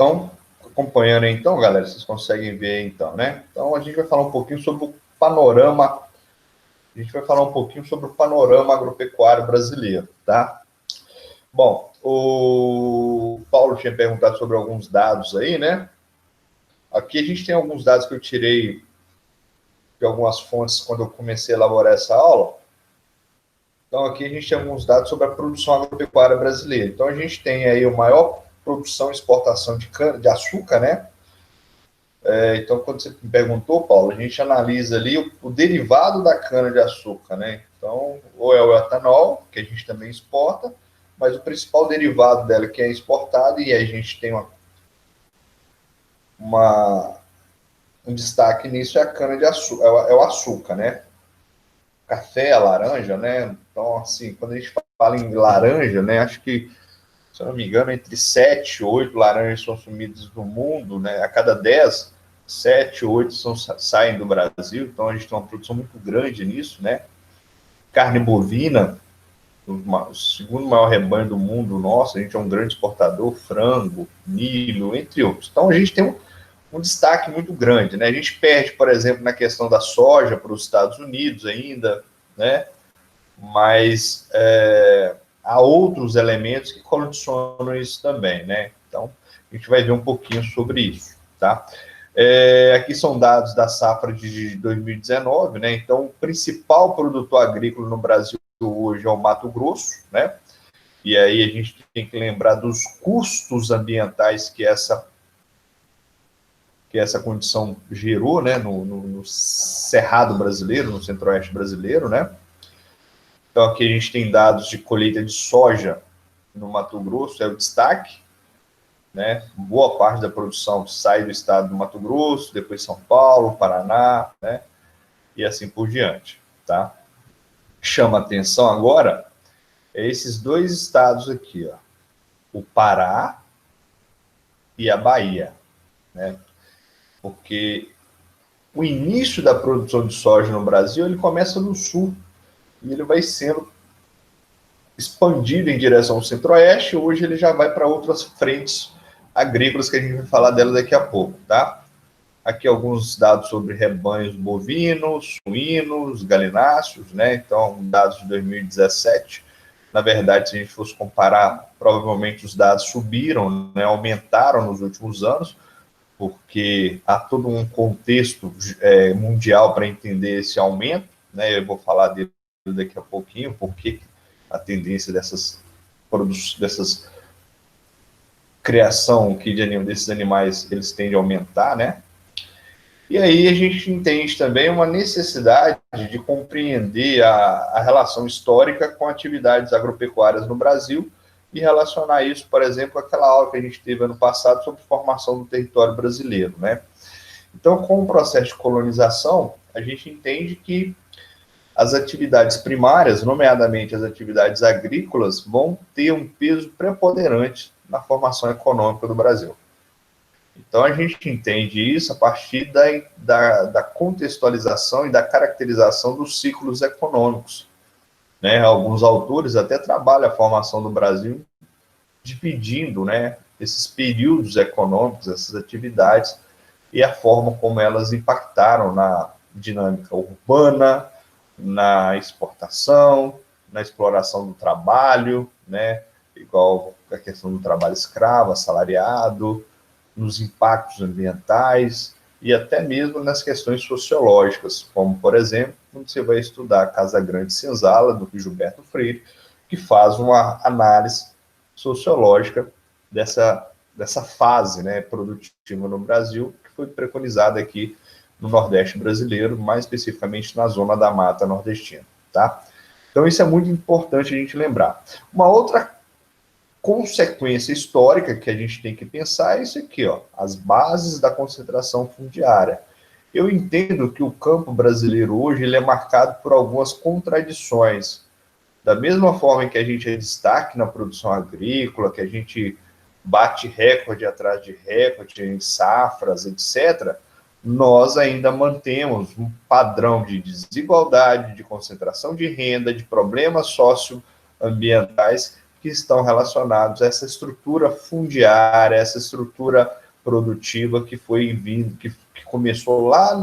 Estão acompanhando aí, então, galera? Vocês conseguem ver aí, então, né? Então, a gente vai falar um pouquinho sobre o panorama. A gente vai falar um pouquinho sobre o panorama agropecuário brasileiro, tá? Bom, o Paulo tinha perguntado sobre alguns dados aí, né? Aqui a gente tem alguns dados que eu tirei de algumas fontes quando eu comecei a elaborar essa aula. Então, aqui a gente tem alguns dados sobre a produção agropecuária brasileira. Então, a gente tem aí a maior produção e exportação de cana, de açúcar, né? Então, quando você me perguntou, Paulo, a gente analisa ali o derivado da cana-de-açúcar, né? Então, ou é o etanol, que a gente também exporta, mas o principal derivado dela que é exportado, e a gente tem um destaque nisso, é a cana-de-açúcar, é o açúcar, né? Café, a laranja, né? Então, assim, quando a gente fala em laranja, né? Acho que, se eu não me engano, entre 7 e 8 laranjas são consumidas no mundo, né? A cada 10, 7, 8 saem do Brasil, então a gente tem uma produção muito grande nisso, né? Carne bovina, o segundo maior rebanho do mundo nosso, a gente é um grande exportador, frango, milho, entre outros. Então a gente tem um destaque muito grande, né? A gente perde, por exemplo, na questão da soja para os Estados Unidos ainda, né? Mas há outros elementos que condicionam isso também, né? Então, a gente vai ver um pouquinho sobre isso, tá? Aqui são dados da safra de 2019, né? Então, o principal produtor agrícola no Brasil hoje é o Mato Grosso, né? E aí a gente tem que lembrar dos custos ambientais que essa condição gerou, né? No Cerrado brasileiro, no Centro-Oeste brasileiro, né? Então, aqui a gente tem dados de colheita de soja no Mato Grosso, é o destaque, né? Boa parte da produção sai do estado do Mato Grosso, depois São Paulo, Paraná, né? E assim por diante, tá? Chama atenção agora esses dois estados aqui, ó, o Pará e a Bahia, né? Porque o início da produção de soja no Brasil, ele começa no sul e ele vai sendo expandido em direção ao centro-oeste, hoje ele já vai para outras frentes agrícolas que a gente vai falar dela daqui a pouco, tá? Aqui alguns dados sobre rebanhos bovinos, suínos, galináceos, né? Então, dados de 2017. Na verdade, se a gente fosse comparar, provavelmente os dados subiram, né? Aumentaram nos últimos anos, porque há todo um contexto mundial para entender esse aumento, né? Eu vou falar dele daqui a pouquinho, porque a tendência dessas criação desses animais, eles tendem a aumentar, né? E aí a gente entende também uma necessidade de compreender a relação histórica com atividades agropecuárias no Brasil e relacionar isso, por exemplo, com aquela aula que a gente teve ano passado sobre formação do território brasileiro, né? Então, com o processo de colonização, a gente entende que as atividades primárias, nomeadamente as atividades agrícolas, vão ter um peso preponderante na formação econômica do Brasil. Então, a gente entende isso a partir da contextualização e da caracterização dos ciclos econômicos, né? Alguns autores até trabalham a formação do Brasil dividindo, né, esses períodos econômicos, essas atividades, e a forma como elas impactaram na dinâmica urbana, na exportação, na exploração do trabalho, né? Igual a questão do trabalho escravo, assalariado, nos impactos ambientais e até mesmo nas questões sociológicas, como, por exemplo, quando você vai estudar a Casa Grande Senzala, do Gilberto Freire, que faz uma análise sociológica dessa fase, né, produtiva no Brasil, que foi preconizada aqui no Nordeste brasileiro, mais especificamente na zona da Mata Nordestina, tá? Então, isso é muito importante a gente lembrar. Uma outra consequência histórica que a gente tem que pensar é isso aqui, ó, as bases da concentração fundiária. Eu entendo que o campo brasileiro hoje ele é marcado por algumas contradições. Da mesma forma que a gente é destaque na produção agrícola, que a gente bate recorde atrás de recorde em safras, etc., nós ainda mantemos um padrão de desigualdade, de concentração de renda, de problemas socioambientais que estão relacionados a essa estrutura fundiária, essa estrutura produtiva que foi vindo, que começou lá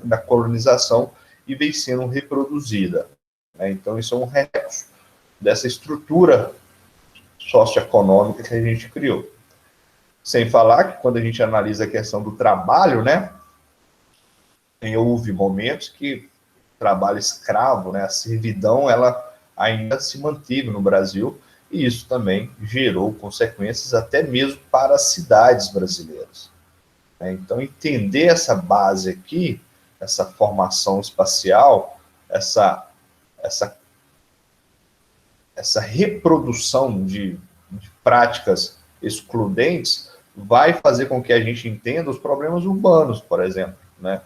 na colonização e vem sendo reproduzida. Né? Então, isso é um reflexo dessa estrutura socioeconômica que a gente criou. Sem falar que quando a gente analisa a questão do trabalho, né, houve momentos que o trabalho escravo, né, a servidão, ela ainda se manteve no Brasil, e isso também gerou consequências até mesmo para as cidades brasileiras. Então, entender essa base aqui, essa formação espacial, essa reprodução de práticas excludentes, vai fazer com que a gente entenda os problemas urbanos, por exemplo, né?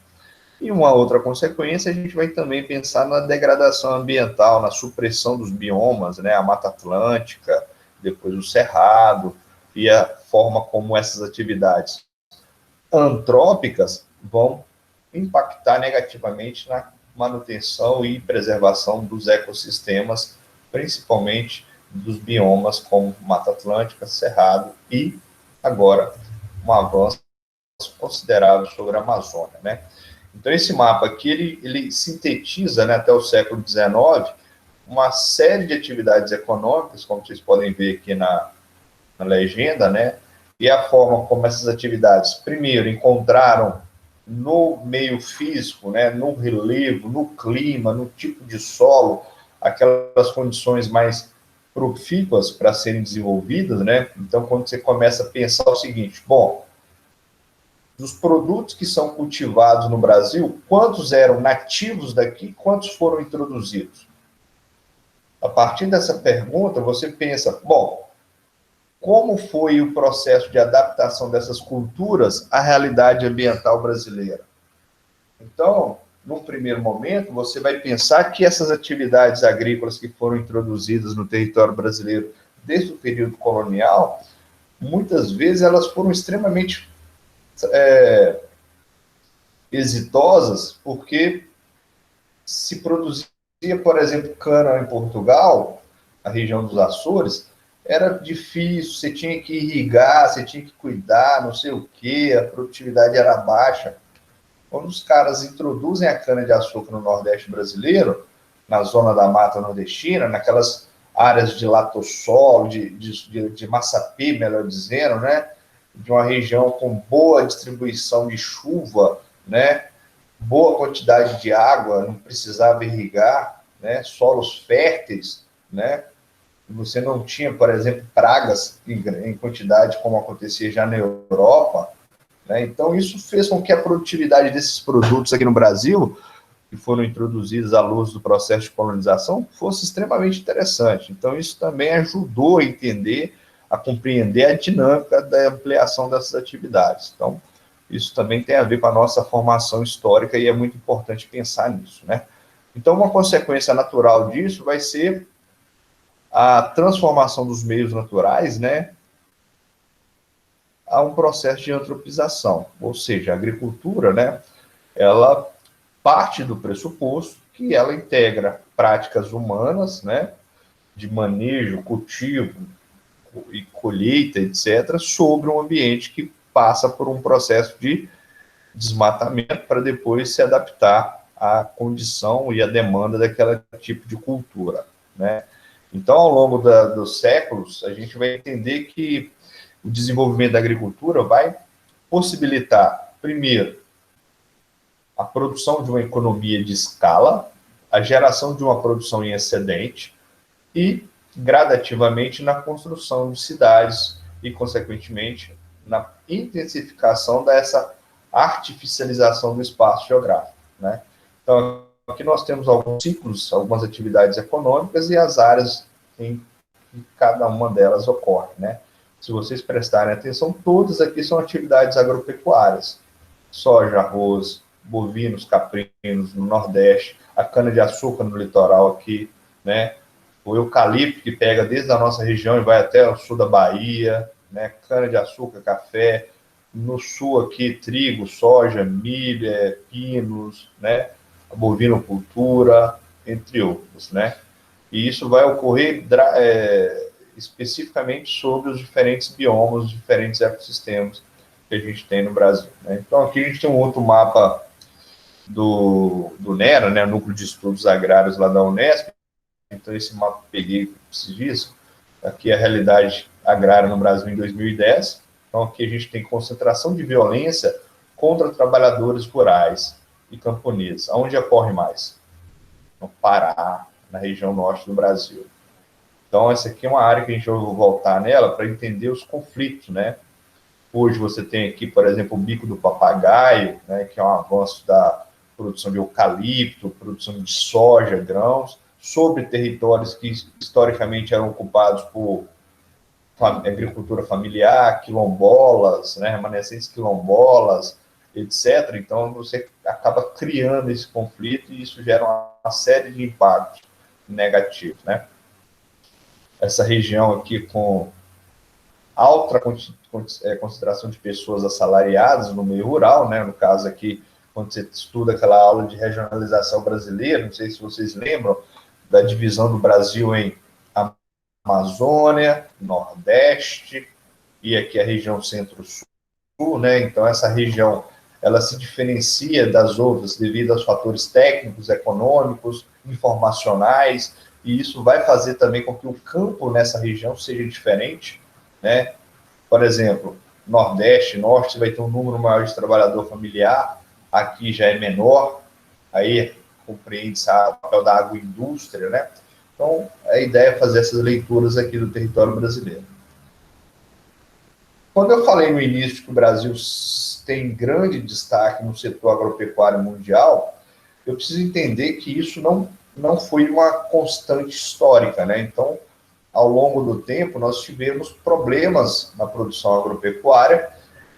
E uma outra consequência, a gente vai também pensar na degradação ambiental, na supressão dos biomas, né? A Mata Atlântica, depois o Cerrado, e a forma como essas atividades antrópicas vão impactar negativamente na manutenção e preservação dos ecossistemas, principalmente dos biomas como Mata Atlântica, Cerrado e, agora, um avanço considerável sobre a Amazônia, né? Então, esse mapa aqui, ele sintetiza, né, até o século XIX, uma série de atividades econômicas, como vocês podem ver aqui na legenda, né? E a forma como essas atividades, primeiro, encontraram no meio físico, né, no relevo, no clima, no tipo de solo, aquelas condições mais profícuas para serem desenvolvidas, né? Então, quando você começa a pensar o seguinte, bom, dos produtos que são cultivados no Brasil, quantos eram nativos daqui, quantos foram introduzidos? A partir dessa pergunta, você pensa, bom, como foi o processo de adaptação dessas culturas à realidade ambiental brasileira? Então, num primeiro momento, você vai pensar que essas atividades agrícolas que foram introduzidas no território brasileiro desde o período colonial, muitas vezes elas foram extremamente exitosas, porque se produzia, por exemplo, cana em Portugal, a região dos Açores, era difícil, você tinha que irrigar, você tinha que cuidar, não sei o quê, a produtividade era baixa. Quando os caras introduzem a cana-de-açúcar no Nordeste brasileiro, na zona da mata nordestina, naquelas áreas de latossolo, de massapê, melhor dizendo, né? De uma região com boa distribuição de chuva, né? Boa quantidade de água, não precisava irrigar, né? Solos férteis, né? Você não tinha, por exemplo, pragas em quantidade como acontecia já na Europa, né? Então, isso fez com que a produtividade desses produtos aqui no Brasil, que foram introduzidos à luz do processo de colonização, fosse extremamente interessante. Então, isso também ajudou a entender, a compreender a dinâmica da ampliação dessas atividades. Então, isso também tem a ver com a nossa formação histórica e é muito importante pensar nisso, né? Então, uma consequência natural disso vai ser a transformação dos meios naturais, né, a um processo de antropização, ou seja, a agricultura, né, ela parte do pressuposto que ela integra práticas humanas, né, de manejo, cultivo e colheita, etc., sobre um ambiente que passa por um processo de desmatamento para depois se adaptar à condição e à demanda daquele tipo de cultura, né? Então, ao longo dos séculos, a gente vai entender que o desenvolvimento da agricultura vai possibilitar, primeiro, a produção de uma economia de escala, a geração de uma produção em excedente e, gradativamente, na construção de cidades e, consequentemente, na intensificação dessa artificialização do espaço geográfico, né? Então, aqui nós temos alguns ciclos, algumas atividades econômicas e as áreas em que cada uma delas ocorre, né? Se vocês prestarem atenção, todas aqui são atividades agropecuárias. Soja, arroz, bovinos, caprinos no Nordeste, a cana-de-açúcar no litoral aqui, né? O eucalipto, que pega desde a nossa região e vai até o sul da Bahia, né? Cana-de-açúcar, café. No sul aqui, trigo, soja, milho, pinos, né? A bovinocultura, entre outros, né? E isso vai ocorrer especificamente sobre os diferentes biomas, os diferentes ecossistemas que a gente tem no Brasil, né? Então, aqui a gente tem um outro mapa do NERA, né, Núcleo de Estudos Agrários lá da Unesp. Então, esse mapa que eu peguei esses dias, aqui é a realidade agrária no Brasil em 2010. Então, aqui a gente tem concentração de violência contra trabalhadores rurais e camponeses. Aonde ocorre mais? No Pará, na região norte do Brasil. Então, essa aqui é uma área que a gente vai voltar nela para entender os conflitos, né? Hoje você tem aqui, por exemplo, o bico do papagaio, né, que é um avanço da produção de eucalipto, produção de soja, grãos, sobre territórios que historicamente eram ocupados por agricultura familiar, quilombolas, né, remanescentes quilombolas, etc. Então, você acaba criando esse conflito e isso gera uma série de impactos negativos, né? Essa região aqui com alta concentração de pessoas assalariadas no meio rural, né? No caso aqui, quando você estuda aquela aula de regionalização brasileira, não sei se vocês lembram da divisão do Brasil em Amazônia, Nordeste e aqui a região Centro-Sul, né? Então essa região ela se diferencia das outras devido aos fatores técnicos, econômicos, informacionais, e isso vai fazer também com que o campo nessa região seja diferente, né? Por exemplo, Nordeste, Norte, vai ter um número maior de trabalhador familiar, aqui já é menor, aí compreende-se o papel da agroindústria, né? Então, a ideia é fazer essas leituras aqui do território brasileiro. Quando eu falei no início que o Brasil tem grande destaque no setor agropecuário mundial, eu preciso entender que isso não foi uma constante histórica, né? Então, ao longo do tempo, nós tivemos problemas na produção agropecuária,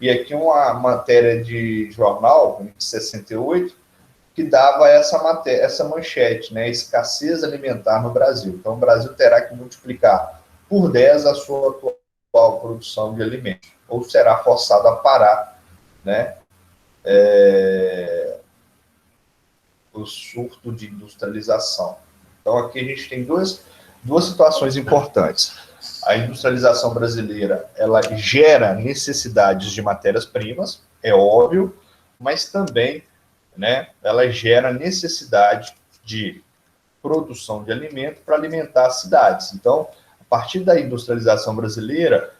e aqui uma matéria de jornal, de 68, que dava essa manchete, né? Escassez alimentar no Brasil. Então, o Brasil terá que multiplicar por 10 a sua atual produção de alimentos, ou será forçado a parar, né? O surto de industrialização. Então, aqui a gente tem duas situações importantes. A industrialização brasileira, ela gera necessidades de matérias-primas, é óbvio, mas também, né, ela gera necessidade de produção de alimento para alimentar as cidades. Então, a partir da industrialização brasileira,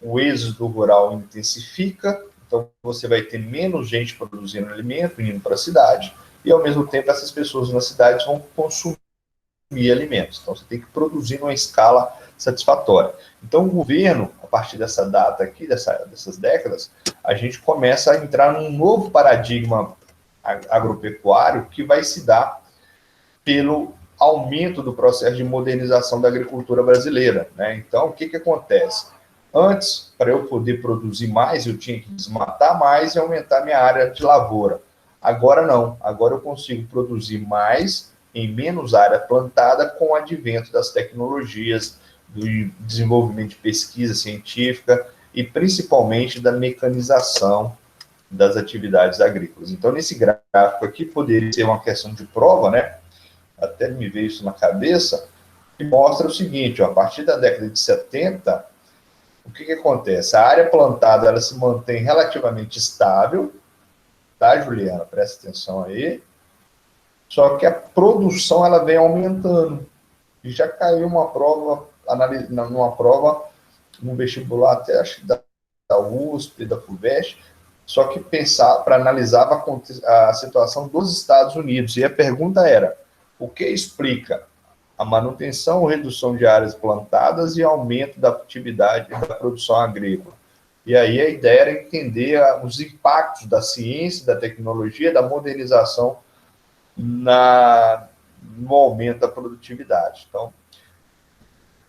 o êxodo rural intensifica, então você vai ter menos gente produzindo alimento, indo para a cidade, e ao mesmo tempo essas pessoas nas cidades vão consumir alimentos. Então, você tem que produzir numa escala satisfatória. Então, o governo, a partir dessa data aqui, dessas décadas, a gente começa a entrar num novo paradigma agropecuário que vai se dar pelo aumento do processo de modernização da agricultura brasileira, né? Então, o que acontece? Antes, para eu poder produzir mais, eu tinha que desmatar mais e aumentar minha área de lavoura. Agora não. Agora eu consigo produzir mais em menos área plantada com o advento das tecnologias, do desenvolvimento de pesquisa científica e principalmente da mecanização das atividades agrícolas. Então, nesse gráfico aqui, poderia ser uma questão de prova, né? Até me veio isso na cabeça, que mostra o seguinte, ó, a partir da década de 70, o que acontece? A área plantada ela se mantém relativamente estável, tá, Juliana? Presta atenção aí. Só que a produção ela vem aumentando. E já caiu uma prova, numa prova, no vestibular até acho da USP, da FUVEST, só que para analisar a situação dos Estados Unidos. E a pergunta era, o que explica a manutenção ou redução de áreas plantadas e aumento da atividade da produção agrícola? E aí a ideia era entender os impactos da ciência, da tecnologia, da modernização no aumento da produtividade. Então,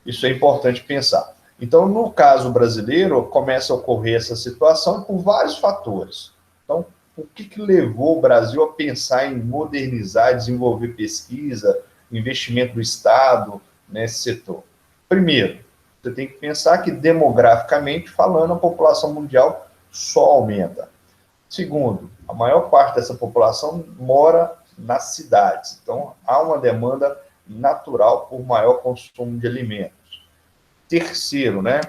isso é importante pensar. Então, no caso brasileiro, começa a ocorrer essa situação por vários fatores. Então, o que levou o Brasil a pensar em modernizar, desenvolver pesquisa, investimento do Estado nesse setor? Primeiro, você tem que pensar que, demograficamente falando, a população mundial só aumenta. Segundo, a maior parte dessa população mora nas cidades. Então, há uma demanda natural por maior consumo de alimentos. Terceiro, né?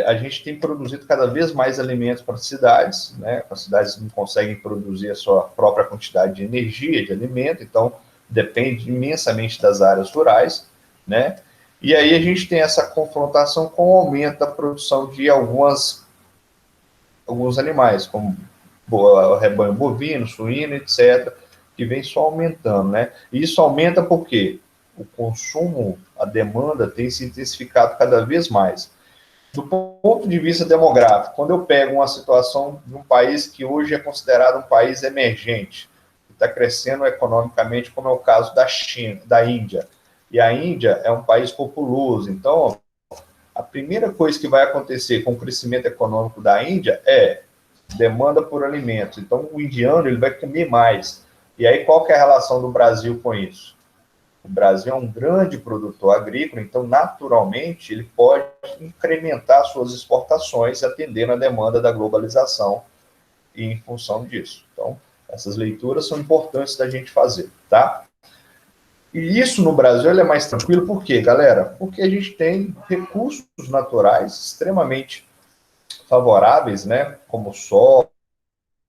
A gente tem produzido cada vez mais alimentos para as cidades, né? As cidades não conseguem produzir a sua própria quantidade de energia, de alimento, então depende imensamente das áreas rurais, né? E aí a gente tem essa confrontação com o aumento da produção de alguns animais, como o rebanho bovino, suíno, etc., que vem só aumentando, né? E isso aumenta porque o consumo, a demanda tem se intensificado cada vez mais. Do ponto de vista demográfico, quando eu pego uma situação de um país que hoje é considerado um país emergente, que está crescendo economicamente, como é o caso da China, da Índia, e a Índia é um país populoso, então a primeira coisa que vai acontecer com o crescimento econômico da Índia é demanda por alimentos. Então o indiano ele vai comer mais. E aí qual que é a relação do Brasil com isso? O Brasil é um grande produtor agrícola, então, naturalmente, ele pode incrementar suas exportações, atendendo a demanda da globalização e em função disso. Então, essas leituras são importantes da gente fazer, tá? E isso no Brasil ele é mais tranquilo, por quê, galera? Porque a gente tem recursos naturais extremamente favoráveis, né? Como solo,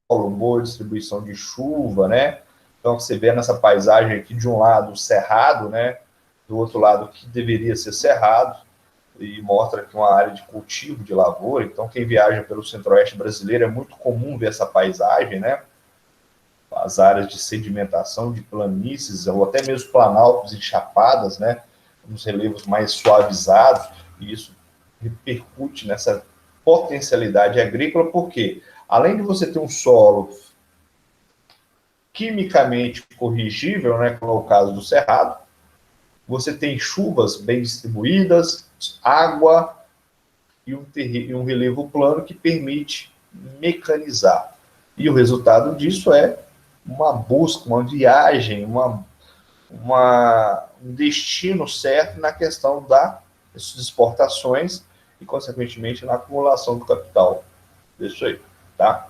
boa distribuição de chuva, né? Então, você vê nessa paisagem aqui, de um lado, cerrado, né? Do outro lado, que deveria ser cerrado, e mostra aqui uma área de cultivo de lavoura. Então, quem viaja pelo centro-oeste brasileiro é muito comum ver essa paisagem, né? As áreas de sedimentação, de planícies, ou até mesmo planaltos e chapadas, né? Nos relevos mais suavizados, e isso repercute nessa potencialidade agrícola, porque além de você ter um solo quimicamente corrigível, né, como é o caso do Cerrado, você tem chuvas bem distribuídas, água e um relevo plano que permite mecanizar. E o resultado disso é uma busca, uma viagem, um destino certo na questão das exportações e, consequentemente, na acumulação do capital. Isso aí, tá?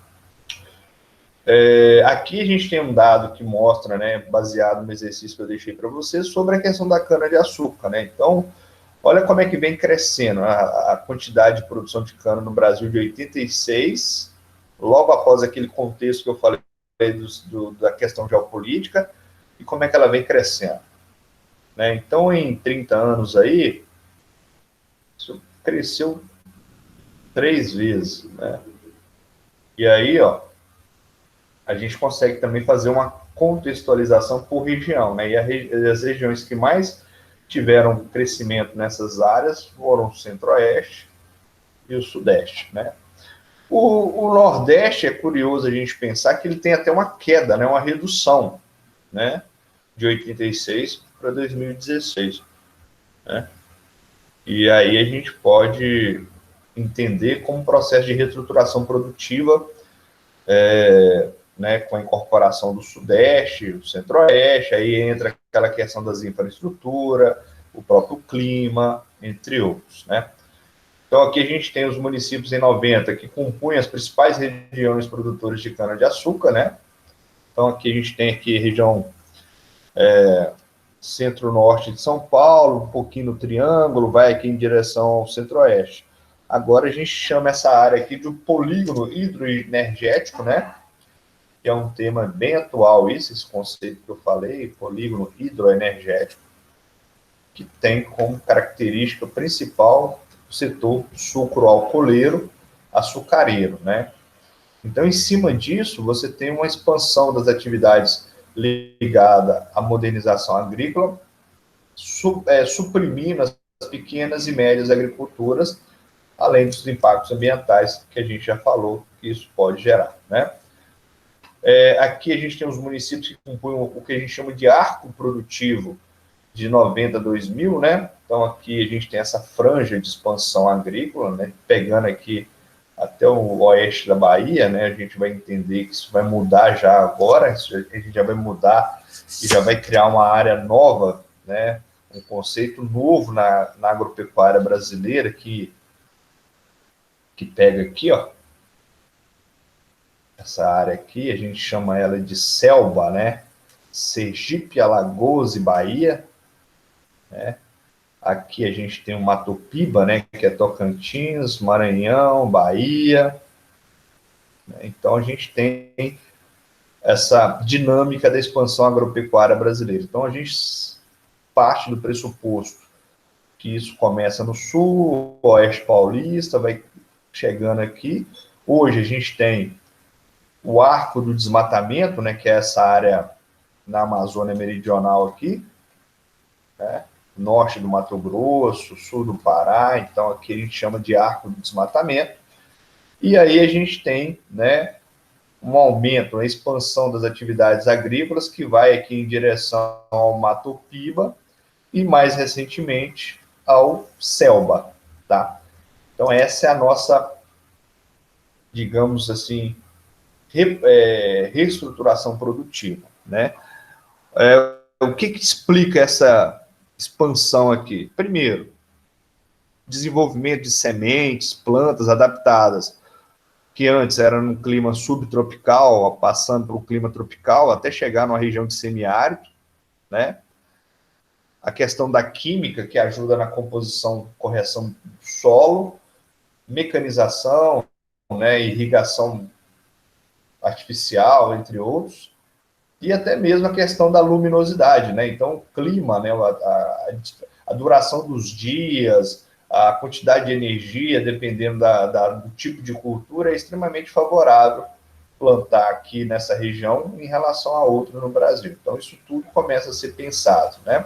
Aqui a gente tem um dado que mostra, né, baseado no exercício que eu deixei para vocês, sobre a questão da cana-de-açúcar, né? Então, olha como é que vem crescendo a quantidade de produção de cana no Brasil de 86, logo após aquele contexto que eu falei da questão geopolítica, e como é que ela vem crescendo, né? Então, em 30 anos aí, isso cresceu 3 vezes, né? E aí, ó, a gente consegue também fazer uma contextualização por região, né? E as regiões que mais tiveram crescimento nessas áreas foram o Centro-Oeste e o Sudeste, né? O Nordeste é curioso a gente pensar que ele tem até uma queda, né? Uma redução, né? De 86 para 2016, né? E aí a gente pode entender como um processo de reestruturação produtiva, né, com a incorporação do Sudeste, do Centro-Oeste, aí entra aquela questão das infraestruturas, o próprio clima, entre outros, né? Então, aqui a gente tem os municípios em 90 que compunham as principais regiões produtoras de cana-de-açúcar, né? Então, aqui a gente tem aqui a região centro-norte de São Paulo, um pouquinho no Triângulo, vai aqui em direção ao centro-oeste. Agora a gente chama essa área aqui de um polígono hidroenergético, né? Que é um tema bem atual, esse conceito que eu falei, polígono hidroenergético, que tem como característica principal o setor sucro-alcooleiro, açucareiro, né? Então, em cima disso, você tem uma expansão das atividades ligada à modernização agrícola, suprimindo as pequenas e médias agriculturas, além dos impactos ambientais que a gente já falou que isso pode gerar, né? Aqui a gente tem os municípios que compõem o que a gente chama de arco produtivo de 90 a 2000, né? Então aqui a gente tem essa franja de expansão agrícola, né? Pegando aqui até o oeste da Bahia, né? A gente vai entender que isso vai mudar já agora, a gente já vai mudar e já vai criar uma área nova, né? Um conceito novo na agropecuária brasileira que pega aqui, ó, essa área aqui, a gente chama ela de selva, né? Sergipe, Alagoas e Bahia, né? Aqui a gente tem o Mato Piba, né, que é Tocantins, Maranhão, Bahia. Então a gente tem essa dinâmica da expansão agropecuária brasileira. Então a gente parte do pressuposto que isso começa no sul, oeste paulista, vai chegando aqui. Hoje a gente tem o arco do desmatamento, né, que é essa área na Amazônia Meridional aqui, né, norte do Mato Grosso, sul do Pará, então aqui a gente chama de arco do desmatamento. E aí a gente tem, né, um aumento, uma expansão das atividades agrícolas que vai aqui em direção ao Mato Piba e mais recentemente ao Selba, tá? Então essa é a nossa, digamos assim, reestruturação produtiva, né? O que explica essa expansão aqui? Primeiro, desenvolvimento de sementes, plantas adaptadas, que antes era num clima subtropical, passando pelo clima tropical, até chegar numa região de semiárido, né? A questão da química, que ajuda na composição, correção do solo, mecanização, né, irrigação artificial, entre outros, e até mesmo a questão da luminosidade, né? Então, o clima, né, a duração dos dias, a quantidade de energia, dependendo do tipo de cultura, é extremamente favorável plantar aqui nessa região em relação a outra no Brasil. Então, isso tudo começa a ser pensado, né?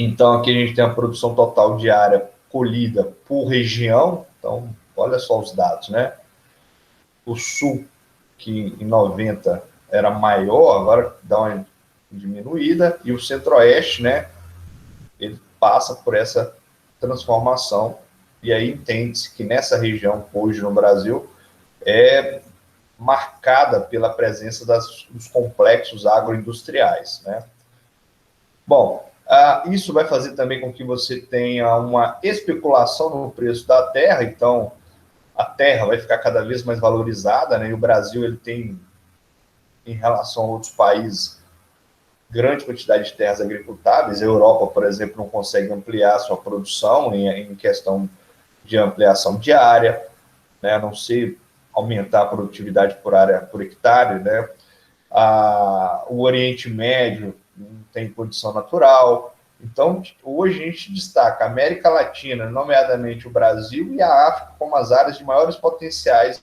Então, aqui a gente tem a produção total diária colhida por região. Então, olha só os dados, né? O sul, que em 90 era maior, agora dá uma diminuída, e o centro-oeste, né, ele passa por essa transformação, e aí entende-se que nessa região, hoje no Brasil, é marcada pela presença dos complexos agroindustriais, né? Bom, isso vai fazer também com que você tenha uma especulação no preço da terra, então a terra vai ficar cada vez mais valorizada, né? E o Brasil ele tem, em relação a outros países, grande quantidade de terras agricultáveis. A Europa, por exemplo, não consegue ampliar sua produção em questão de ampliação de área, né? A não ser aumentar a produtividade por área por hectare, né? O Oriente Médio não tem condição natural. Então, hoje a gente destaca a América Latina, nomeadamente o Brasil e a África, como as áreas de maiores potenciais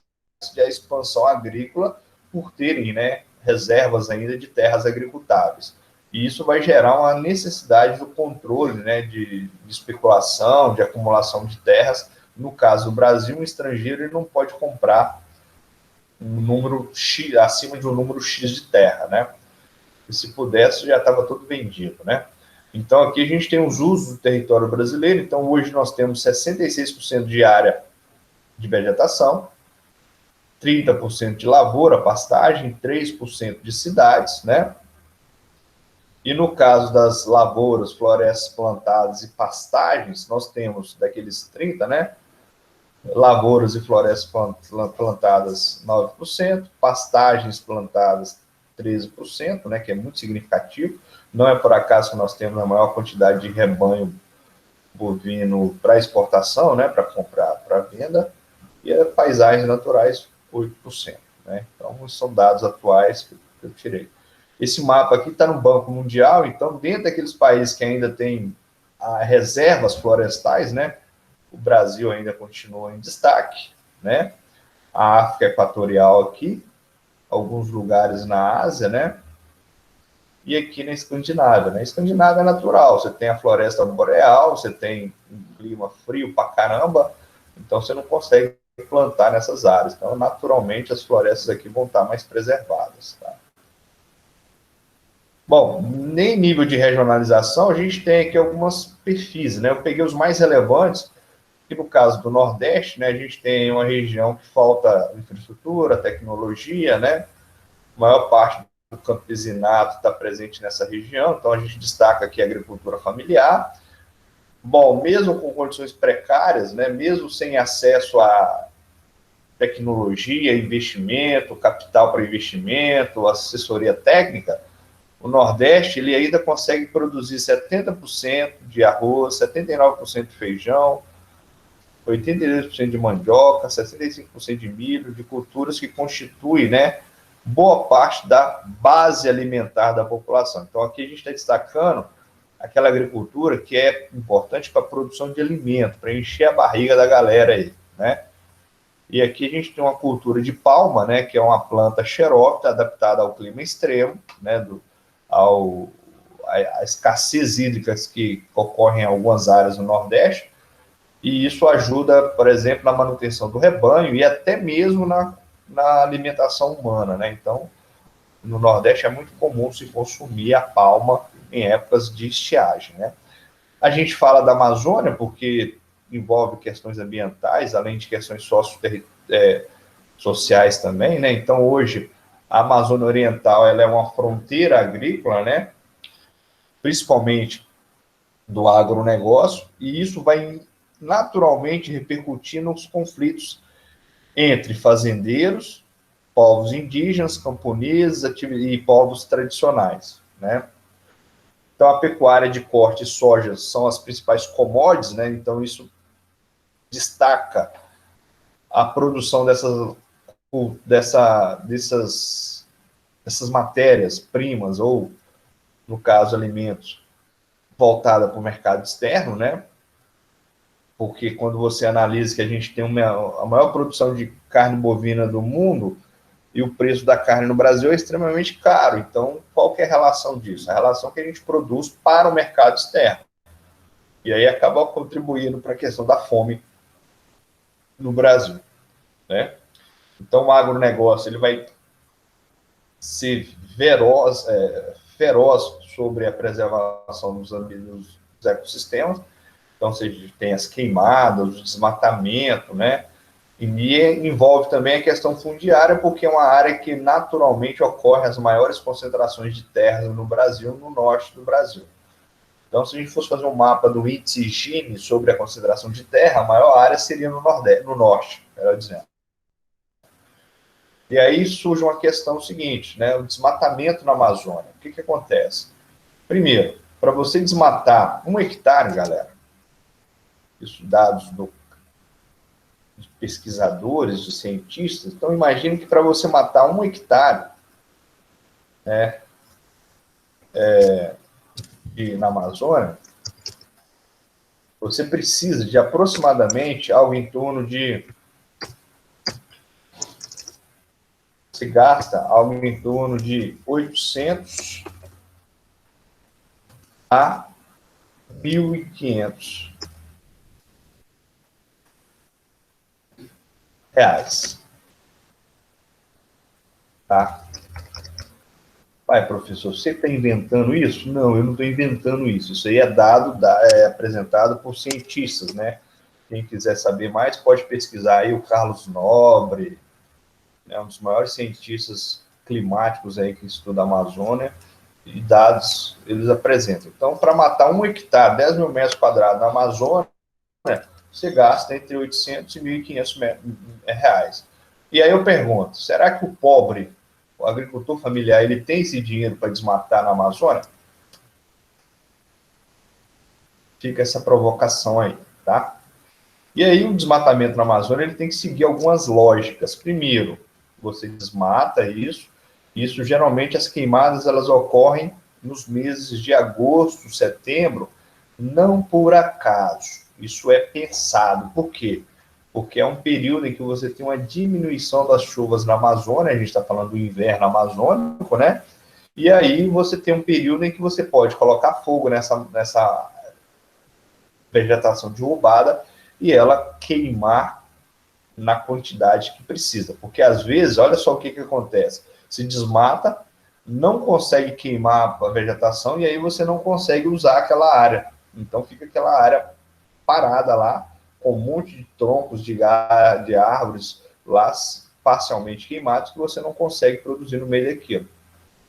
de expansão agrícola, por terem, né, reservas ainda de terras agricultáveis. E isso vai gerar uma necessidade do controle, né, de especulação, de acumulação de terras. No caso do Brasil, um estrangeiro ele não pode comprar um número X, acima de um número X de terra, né? E se pudesse, já estava tudo vendido, né? Então, aqui a gente tem os usos do território brasileiro. Então, hoje nós temos 66% de área de vegetação, 30% de lavoura, pastagem, 3% de cidades, né? E no caso das lavouras, florestas plantadas e pastagens, nós temos daqueles 30, né? Lavouras e florestas plantadas 9%, pastagens plantadas 13%, né, que é muito significativo. Não é por acaso que nós temos a maior quantidade de rebanho bovino para exportação, né, para comprar, para venda, e paisagens naturais 8%. Né? Então, são dados atuais que eu tirei. Esse mapa aqui está no Banco Mundial, então, dentro daqueles países que ainda têm reservas florestais, né, o Brasil ainda continua em destaque, né? A África Equatorial aqui, alguns lugares na Ásia, né? E aqui na Escandinávia, né? Escandinávia é natural, você tem a floresta boreal, você tem um clima frio pra caramba, então você não consegue plantar nessas áreas. Então, naturalmente, as florestas aqui vão estar mais preservadas, tá? Bom, nem nível de regionalização, a gente tem aqui algumas perfis, né? Eu peguei os mais relevantes, que no caso do Nordeste, né, a gente tem uma região que falta infraestrutura, tecnologia, né? A maior parte do campesinato está presente nessa região, então a gente destaca aqui a agricultura familiar. Bom, mesmo com condições precárias, né, mesmo sem acesso a tecnologia, investimento, capital para investimento, assessoria técnica, O Nordeste, ele ainda consegue produzir 70% de arroz, 79% de feijão, 82% de mandioca, 65% de milho, de culturas que constituem, né, boa parte da base alimentar da população. Então, aqui a gente está destacando aquela agricultura que é importante para a produção de alimento, para encher a barriga da galera aí, né? E aqui a gente tem uma cultura de palma, né, que é uma planta xerófita adaptada ao clima extremo, né, a escassez hídrica que ocorre em algumas áreas do Nordeste, e isso ajuda, por exemplo, na manutenção do rebanho e até mesmo na alimentação humana, né? Então, no Nordeste é muito comum se consumir a palma em épocas de estiagem, né? A gente fala da Amazônia porque envolve questões ambientais, além de questões sociais também, né? Então, hoje, a Amazônia Oriental ela é uma fronteira agrícola, né? Principalmente do agronegócio, e isso vai naturalmente repercutir nos conflitos entre fazendeiros, povos indígenas, camponeses e povos tradicionais, né? Então, a pecuária de corte e soja são as principais commodities, né? Então, isso destaca a produção dessas matérias-primas, ou, no caso, alimentos, voltada para o mercado externo, né? Porque quando você analisa que a gente tem a maior produção de carne bovina do mundo e o preço da carne no Brasil é extremamente caro. Então, qual que é a relação disso? A relação que a gente produz para o mercado externo. E aí acaba contribuindo para a questão da fome no Brasil, né? Então, o agronegócio ele vai ser feroz sobre a preservação dos ecossistemas. Então, você tem as queimadas, o desmatamento, né? E envolve também a questão fundiária, porque é uma área que naturalmente ocorre as maiores concentrações de terras no Brasil, no norte do Brasil. Então, se a gente fosse fazer um mapa do índice Gini sobre a concentração de terra, a maior área seria no norte, melhor dizendo. E aí surge uma questão seguinte, né? O desmatamento na Amazônia. O que acontece? Primeiro, para você desmatar 1 hectare, galera, isso dados de pesquisadores, de cientistas, então imagine que para você matar 1 hectare, né, na Amazônia, você precisa de aproximadamente algo em torno de... Você gasta algo em torno de 800 a 1.500 reais. Tá? Pai, professor, você está inventando isso? Não, eu não estou inventando isso. Isso aí é apresentado por cientistas, né? Quem quiser saber mais pode pesquisar aí o Carlos Nobre, né, um dos maiores cientistas climáticos aí que estuda a Amazônia, e dados eles apresentam. Então, para matar 1 hectare, 10 mil metros quadrados na Amazônia, você gasta entre 800 e 1.500 reais. E aí eu pergunto, será que o pobre, o agricultor familiar, ele tem esse dinheiro para desmatar na Amazônia? Fica essa provocação aí, tá? E aí o desmatamento na Amazônia ele tem que seguir algumas lógicas. Primeiro, você desmata isso geralmente as queimadas elas ocorrem nos meses de agosto, setembro, não por acaso. Isso é pensado. Por quê? Porque é um período em que você tem uma diminuição das chuvas na Amazônia, a gente está falando do inverno amazônico, né? E aí você tem um período em que você pode colocar fogo nessa vegetação derrubada e ela queimar na quantidade que precisa. Porque às vezes, olha só o que acontece. Se desmata, não consegue queimar a vegetação e aí você não consegue usar aquela área. Então fica aquela área parada lá, com um monte de troncos de árvores lá parcialmente queimados que você não consegue produzir no meio daquilo.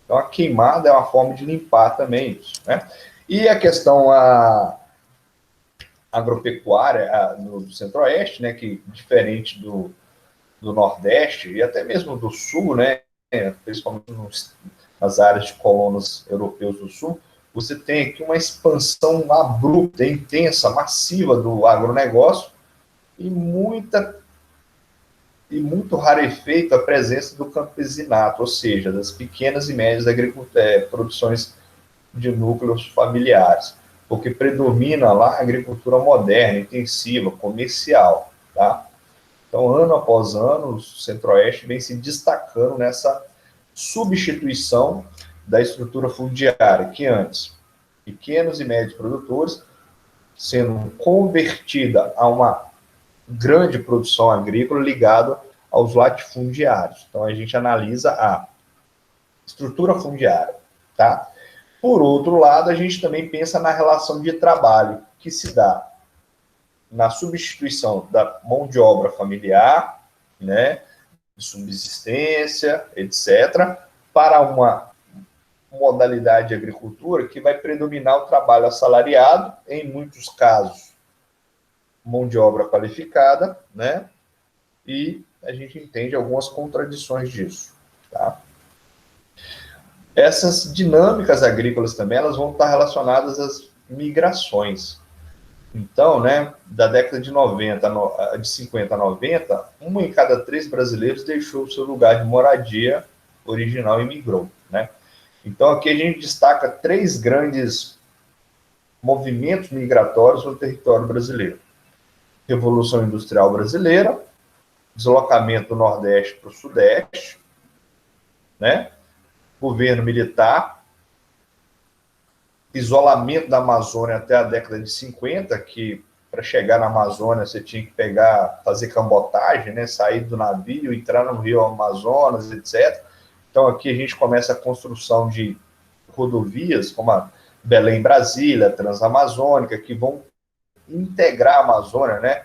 Então a queimada é uma forma de limpar também isso, né? E a questão agropecuária no Centro-Oeste, né, que diferente do Nordeste e até mesmo do Sul, né, principalmente nas áreas de colonos europeus do sul, você tem aqui uma expansão abrupta, intensa, massiva do agronegócio e muito rarefeito a presença do campesinato, ou seja, das pequenas e médias produções de núcleos familiares, porque predomina lá a agricultura moderna, intensiva, comercial, tá? Então, ano após ano, o Centro-Oeste vem se destacando nessa substituição da estrutura fundiária, que antes, pequenos e médios produtores, sendo convertida a uma grande produção agrícola ligada aos latifundiários. Então, a gente analisa a estrutura fundiária, tá? Por outro lado, a gente também pensa na relação de trabalho que se dá na substituição da mão de obra familiar, né, de subsistência, etc., para uma modalidade de agricultura que vai predominar o trabalho assalariado, em muitos casos, mão de obra qualificada, né, e a gente entende algumas contradições disso, tá? Essas dinâmicas agrícolas também, elas vão estar relacionadas às migrações. Então, né, da década de 90, de 50 a 90, uma em cada 3 brasileiros deixou o seu lugar de moradia original e migrou, né? Então, aqui a gente destaca 3 grandes movimentos migratórios no território brasileiro. Revolução Industrial Brasileira, deslocamento do Nordeste para o Sudeste, né? Governo militar, isolamento da Amazônia até a década de 50, que para chegar na Amazônia você tinha que fazer cambotagem, né? Sair do navio, entrar no rio Amazonas, etc. Então aqui a gente começa a construção de rodovias, como a Belém-Brasília, Transamazônica, que vão integrar a Amazônia, né,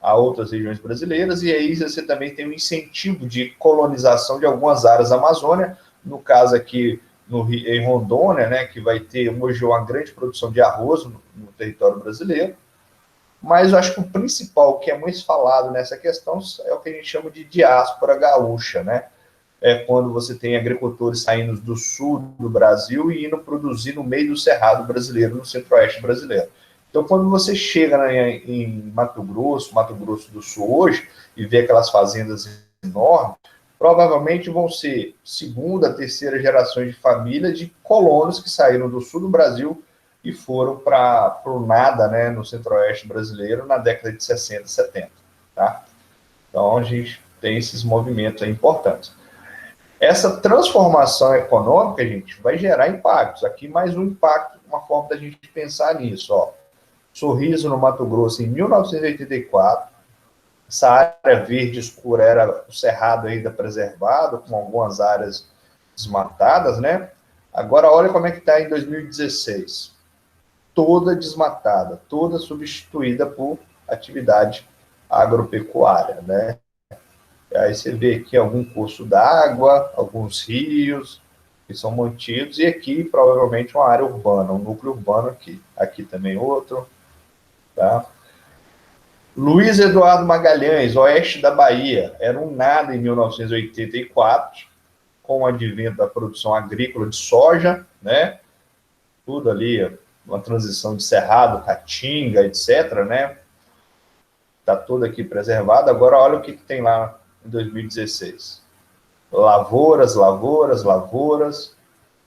a outras regiões brasileiras, e aí você também tem um incentivo de colonização de algumas áreas da Amazônia, no caso aqui em Rondônia, né, que vai ter hoje uma grande produção de arroz no território brasileiro, mas eu acho que o principal, que é mais falado nessa questão, é o que a gente chama de diáspora gaúcha, né? É quando você tem agricultores saindo do sul do Brasil e indo produzir no meio do cerrado brasileiro, no centro-oeste brasileiro. Então, quando você chega em Mato Grosso do Sul hoje, e vê aquelas fazendas enormes, provavelmente vão ser segunda, terceira gerações de família de colonos que saíram do sul do Brasil e foram para o nada, né, no centro-oeste brasileiro, na década de 60, 70. Tá? Então, a gente tem esses movimentos aí importantes. Essa transformação econômica, gente, vai gerar impactos. Aqui mais um impacto, uma forma da gente pensar nisso. Ó. Sorriso, no Mato Grosso, em 1984, essa área verde escura era o cerrado ainda preservado, com algumas áreas desmatadas, né? Agora, olha como é que está em 2016. Toda desmatada, toda substituída por atividade agropecuária, né? Aí você vê aqui algum curso d'água, alguns rios que são mantidos, e aqui provavelmente uma área urbana, um núcleo urbano aqui. Aqui também outro, tá? Luiz Eduardo Magalhães, oeste da Bahia, era um nada em 1984, com o advento da produção agrícola de soja, né? Tudo ali, uma transição de cerrado, caatinga, etc., né? Está tudo aqui preservado. Agora, olha o que tem lá em 2016. Lavouras, lavouras, lavouras,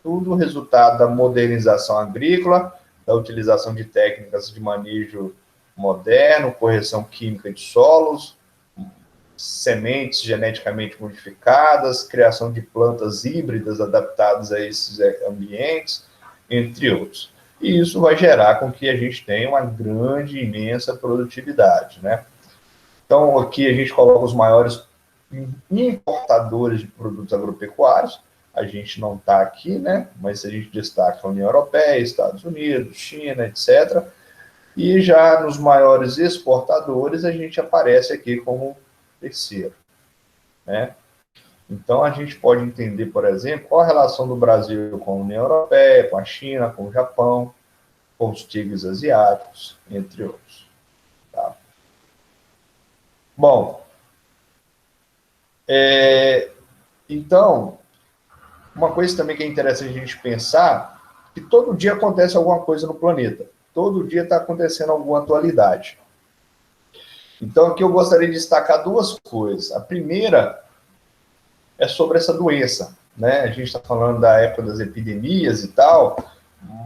tudo resultado da modernização agrícola, da utilização de técnicas de manejo moderno, correção química de solos, sementes geneticamente modificadas, criação de plantas híbridas adaptadas a esses ambientes, entre outros. E isso vai gerar com que a gente tenha uma grande, imensa produtividade, né? Então, aqui a gente coloca os maiores importadores de produtos agropecuários. A gente não está aqui, né? Mas a gente destaca a União Europeia, Estados Unidos, China, etc. E já nos maiores exportadores, a gente aparece aqui como terceiro, né? Então, a gente pode entender, por exemplo, qual a relação do Brasil com a União Europeia, com a China, com o Japão, com os tigres asiáticos, entre outros. Tá? Bom, então, uma coisa também que é interessante a gente pensar, que todo dia acontece alguma coisa no planeta. Todo dia está acontecendo alguma atualidade. Então, aqui eu gostaria de destacar duas coisas. A primeira é sobre essa doença, né? A gente está falando da época das epidemias e tal,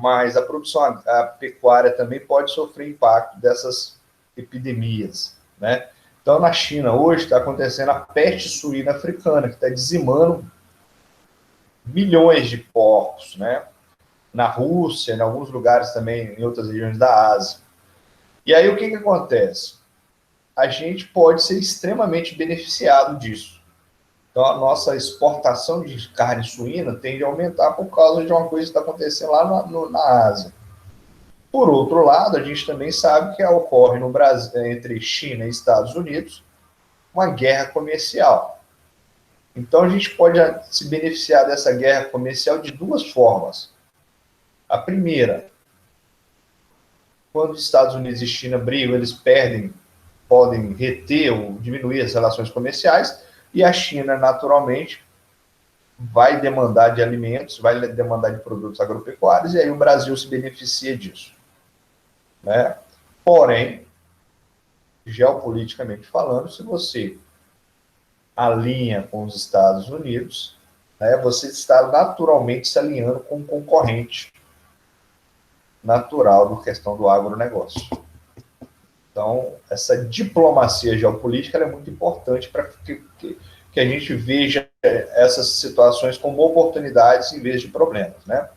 mas a produção a pecuária também pode sofrer impacto dessas epidemias, né? Então, na China, hoje, está acontecendo a peste suína africana, que está dizimando milhões de porcos, né? Na Rússia, em alguns lugares também, em outras regiões da Ásia. E aí, o que acontece? A gente pode ser extremamente beneficiado disso. Então, a nossa exportação de carne suína tende a aumentar por causa de uma coisa que está acontecendo lá na Ásia. Por outro lado, a gente também sabe que ocorre no Brasil, entre China e Estados Unidos, uma guerra comercial. Então, a gente pode se beneficiar dessa guerra comercial de duas formas. A primeira, quando os Estados Unidos e China brigam, eles podem reter ou diminuir as relações comerciais, e a China, naturalmente, vai demandar de alimentos, vai demandar de produtos agropecuários, e aí o Brasil se beneficia disso, né? Porém, geopoliticamente falando, se você alinha com os Estados Unidos, né, você está naturalmente se alinhando com um concorrente natural da questão do agronegócio. Então, essa diplomacia geopolítica é muito importante para que a gente veja essas situações como oportunidades em vez de problemas, né?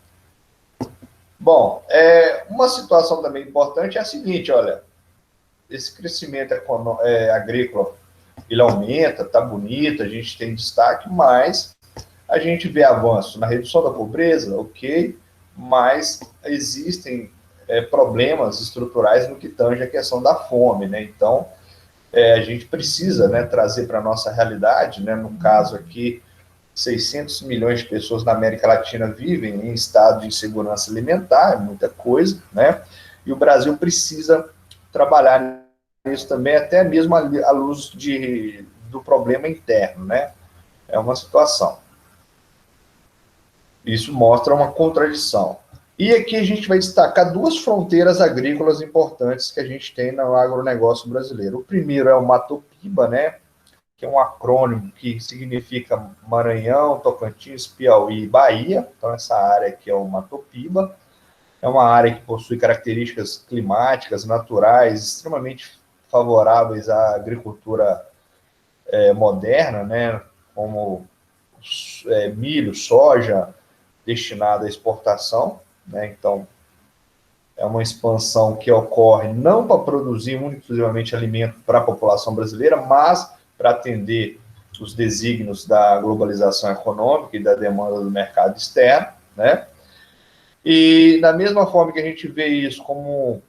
Bom, uma situação também importante é a seguinte, olha, esse crescimento agrícola, ele aumenta, tá bonito, a gente tem destaque, mas a gente vê avanço na redução da pobreza, ok, mas existem problemas estruturais no que tange a questão da fome, né? Então, a gente precisa, né, trazer para a nossa realidade, né, no caso aqui, 600 milhões de pessoas na América Latina vivem em estado de insegurança alimentar, é muita coisa, né? E o Brasil precisa trabalhar nisso também, até mesmo à luz do problema interno, né? É uma situação. Isso mostra uma contradição. E aqui a gente vai destacar duas fronteiras agrícolas importantes que a gente tem no agronegócio brasileiro. O primeiro é o Matopiba, né? Que é um acrônimo que significa Maranhão, Tocantins, Piauí e Bahia. Então, essa área aqui é o Matopiba. É uma área que possui características climáticas, naturais, extremamente favoráveis à agricultura moderna, né? Como milho, soja, destinado à exportação, né? Então, é uma expansão que ocorre não para produzir exclusivamente alimento para a população brasileira, mas para atender os desígnios da globalização econômica e da demanda do mercado externo, né? E da mesma forma que a gente vê isso como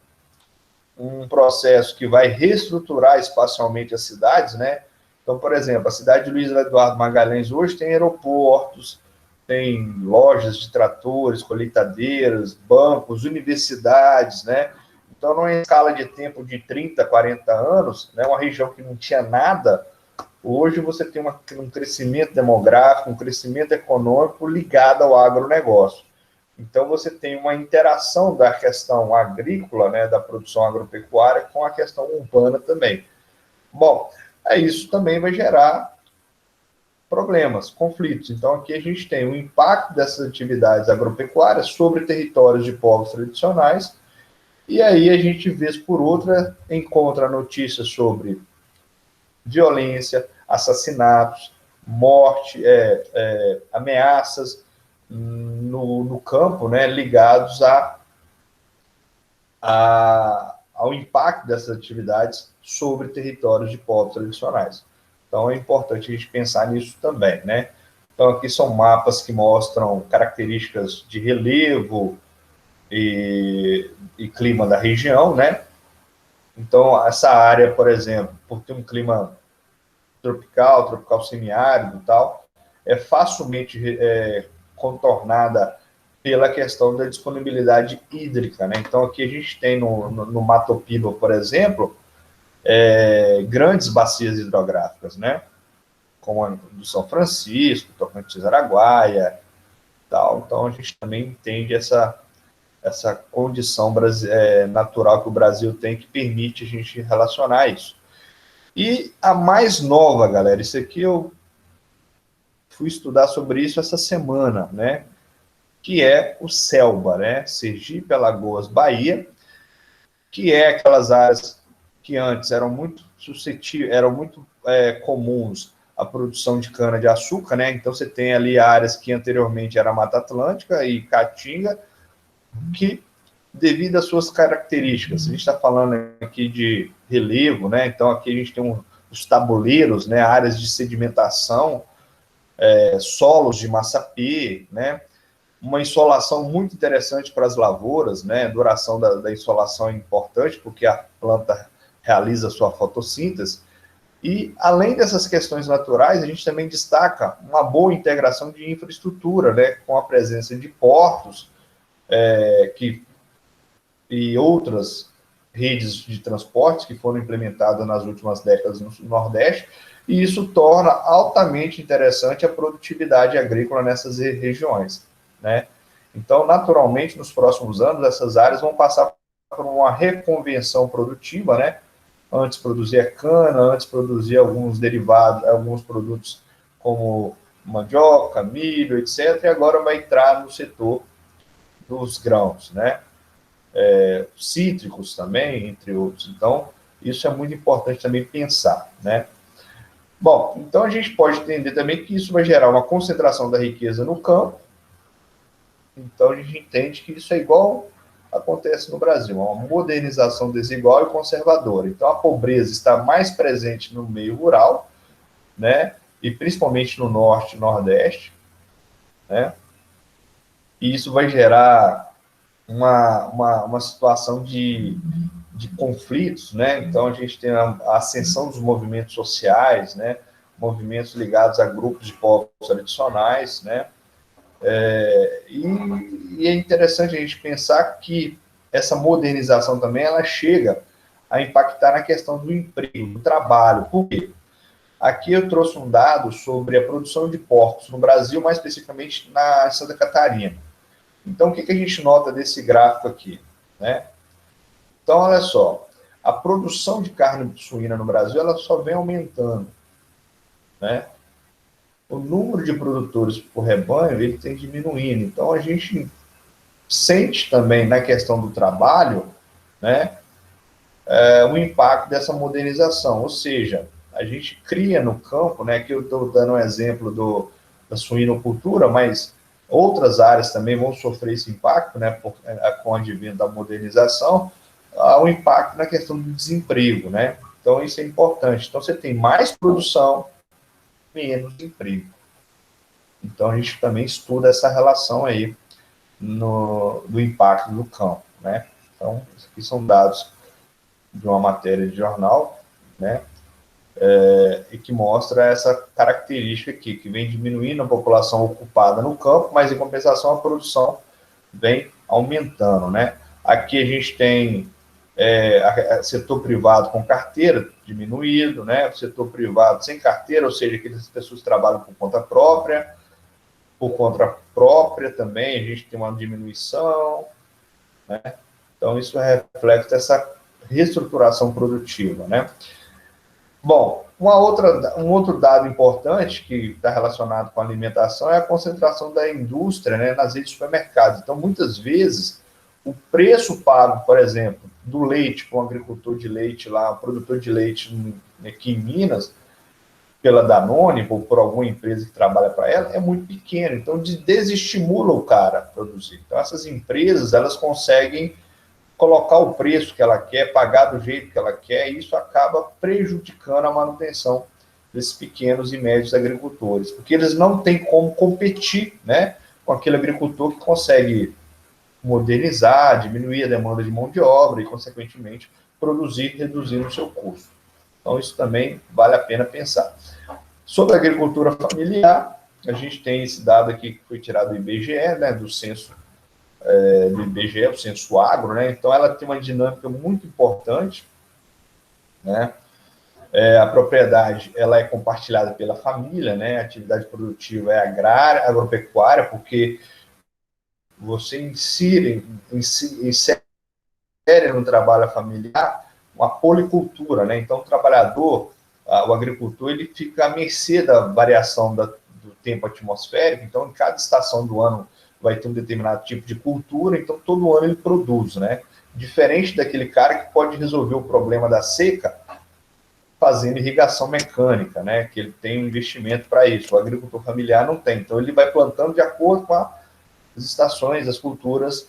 um processo que vai reestruturar espacialmente as cidades, né? Então, por exemplo, a cidade de Luiz Eduardo Magalhães hoje tem aeroportos, tem lojas de tratores, colheitadeiras, bancos, universidades, né? Então, numa escala de tempo de 30, 40 anos, né, uma região que não tinha nada, hoje você tem um crescimento demográfico, um crescimento econômico ligado ao agronegócio. Então, você tem uma interação da questão agrícola, né, da produção agropecuária, com a questão urbana também. Bom, isso também vai gerar problemas, conflitos. Então, aqui a gente tem o impacto dessas atividades agropecuárias sobre territórios de povos tradicionais, e aí a gente, vez por outra, encontra notícias sobre violência, assassinatos, morte, ameaças no campo, né, ligados ao impacto dessas atividades sobre territórios de povos tradicionais. Então, é importante a gente pensar nisso também, né? Então, aqui são mapas que mostram características de relevo e clima da região, né? Então, essa área, por exemplo, por ter um clima tropical semiárido e tal, é facilmente contornada pela questão da disponibilidade hídrica, né? Então, aqui a gente tem no Matopiba, por exemplo, grandes bacias hidrográficas, né? Como a do São Francisco, Tocantins, Araguaia, tal. Então, a gente também entende essa condição natural que o Brasil tem, que permite a gente relacionar isso. E a mais nova, galera, isso aqui eu fui estudar sobre isso essa semana, né? Que é o Selba, né? Sergipe, Alagoas, Bahia, que é aquelas áreas que antes eram muito suscetíveis, eram muito comuns a produção de cana-de-açúcar, né? Então você tem ali áreas que anteriormente era Mata Atlântica e Caatinga, que devido às suas características, a gente está falando aqui de relevo, né? Então aqui a gente tem os tabuleiros, né? Áreas de sedimentação, solos de massapê, né? Uma insolação muito interessante para as lavouras, né? A duração da insolação é importante, porque a planta realiza sua fotossíntese. E, além dessas questões naturais, a gente também destaca uma boa integração de infraestrutura, né? Com a presença de portos e outras redes de transportes que foram implementadas nas últimas décadas no Nordeste, e isso torna altamente interessante a produtividade agrícola nessas regiões, né? Então, naturalmente, nos próximos anos, essas áreas vão passar por uma reconvenção produtiva, né? Antes produzia cana, antes produzia alguns derivados, alguns produtos como mandioca, milho, etc., e agora vai entrar no setor dos grãos, né? Cítricos também, entre outros. Então, isso é muito importante também pensar, né? Bom, então a gente pode entender também que isso vai gerar uma concentração da riqueza no campo. Então a gente entende que isso é igual acontece no Brasil, uma modernização desigual e conservadora. Então a pobreza está mais presente no meio rural, né? E principalmente no norte e nordeste, né? E isso vai gerar uma situação de conflitos, né? Então a gente tem a ascensão dos movimentos sociais, né? Movimentos ligados a grupos de povos tradicionais, né? E é interessante a gente pensar que essa modernização também ela chega a impactar na questão do emprego, do trabalho. Por quê? Aqui eu trouxe um dado sobre a produção de porcos no Brasil, mais especificamente na Santa Catarina. Então, o que a gente nota desse gráfico aqui, né? Então, olha só, a produção de carne suína no Brasil ela só vem aumentando, né? O número de produtores por rebanho ele tem diminuindo. Então, a gente sente também na questão do trabalho, né, o impacto dessa modernização. Ou seja, a gente cria no campo, né, que eu estou dando um exemplo da suinocultura, mas outras áreas também vão sofrer esse impacto, né, com o advento da modernização, há um impacto na questão do desemprego, né? Então, isso é importante. Então, você tem mais produção, menos emprego. Então, a gente também estuda essa relação aí do impacto do campo, né? Então, isso aqui são dados de uma matéria de jornal, né? E que mostra essa característica aqui, que vem diminuindo a população ocupada no campo, mas em compensação a produção vem aumentando, né? Aqui a gente tem setor privado com carteira diminuído, né? O setor privado sem carteira, ou seja, aquelas pessoas que trabalham por conta própria também, a gente tem uma diminuição, né? Então, isso reflete essa reestruturação produtiva, né? Bom, um outro dado importante que está relacionado com a alimentação é a concentração da indústria, né, nas redes de supermercados. Então, muitas vezes, o preço pago, por exemplo, do leite para um agricultor de leite lá, um produtor de leite aqui em Minas, pela Danone ou por alguma empresa que trabalha para ela, é muito pequeno. Então, desestimula o cara a produzir. Então, essas empresas, elas conseguem colocar o preço que ela quer, pagar do jeito que ela quer, e isso acaba prejudicando a manutenção desses pequenos e médios agricultores, porque eles não têm como competir, né, com aquele agricultor que consegue modernizar, diminuir a demanda de mão de obra e, consequentemente, produzir, reduzindo o seu custo. Então, isso também vale a pena pensar. Sobre a agricultura familiar, a gente tem esse dado aqui que foi tirado do IBGE, né, do censo do IBGE, o censo agro, né? Então ela tem uma dinâmica muito importante, né? A propriedade ela é compartilhada pela família, né? A atividade produtiva é agrária, agropecuária, porque você insere no trabalho familiar uma policultura, né? Então, o trabalhador, o agricultor, ele fica à mercê da variação do tempo atmosférico. Então, em cada estação do ano vai ter um determinado tipo de cultura, então todo ano ele produz, né? Diferente daquele cara que pode resolver o problema da seca fazendo irrigação mecânica, né? Que ele tem um investimento para isso. O agricultor familiar não tem. Então, ele vai plantando de acordo com as estações, as culturas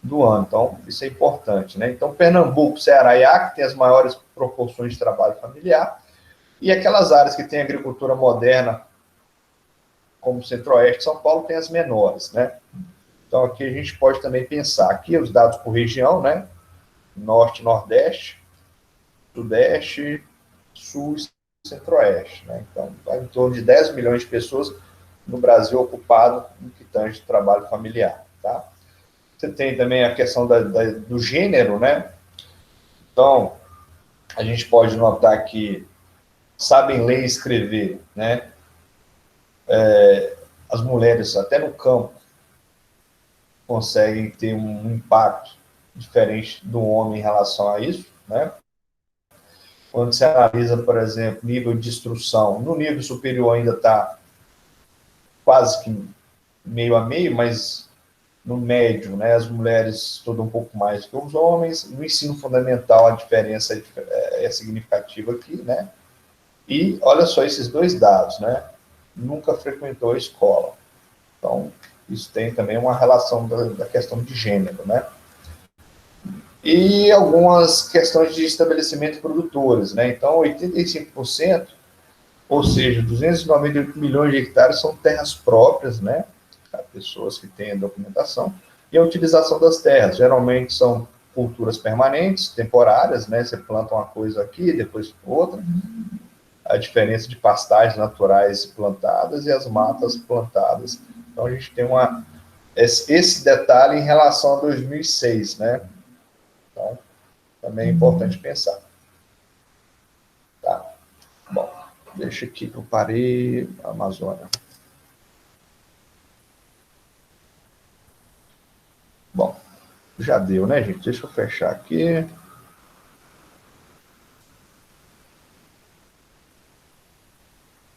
do ano. Então, isso é importante, né? Então, Pernambuco, Ceará e Acre têm as maiores proporções de trabalho familiar, e aquelas áreas que têm agricultura moderna, como Centro-Oeste, São Paulo, tem as menores, né? Então, aqui a gente pode também pensar, aqui os dados por região, né? Norte, Nordeste, Sudeste, Sul e Centro-Oeste, né? Então, vai em torno de 10 milhões de pessoas no Brasil ocupado no que tange trabalho familiar, tá? Você tem também a questão do gênero, né? Então, a gente pode notar que sabem ler e escrever, né? As mulheres, até no campo, conseguem ter um impacto diferente do homem em relação a isso, né? Quando você analisa, por exemplo, nível de instrução, no nível superior ainda está quase que meio a meio, mas no médio, né, as mulheres estudam um pouco mais que os homens. No ensino fundamental, a diferença é significativa aqui, né? E olha só esses dois dados, né? Nunca frequentou a escola. Então, isso tem também uma relação da questão de gênero, né? E algumas questões de estabelecimento produtores, né? Então, 85%, ou seja, 298 milhões de hectares são terras próprias, né? Para pessoas que têm a documentação. E a utilização das terras, geralmente são culturas permanentes, temporárias, né? Você planta uma coisa aqui, depois outra. A diferença de pastagens naturais plantadas e as matas plantadas. Então, a gente tem esse detalhe em relação a 2006, né? Então, também é importante pensar. Tá? Bom, deixa aqui que eu parei a Amazônia. Bom, já deu, né, gente? Deixa eu fechar aqui.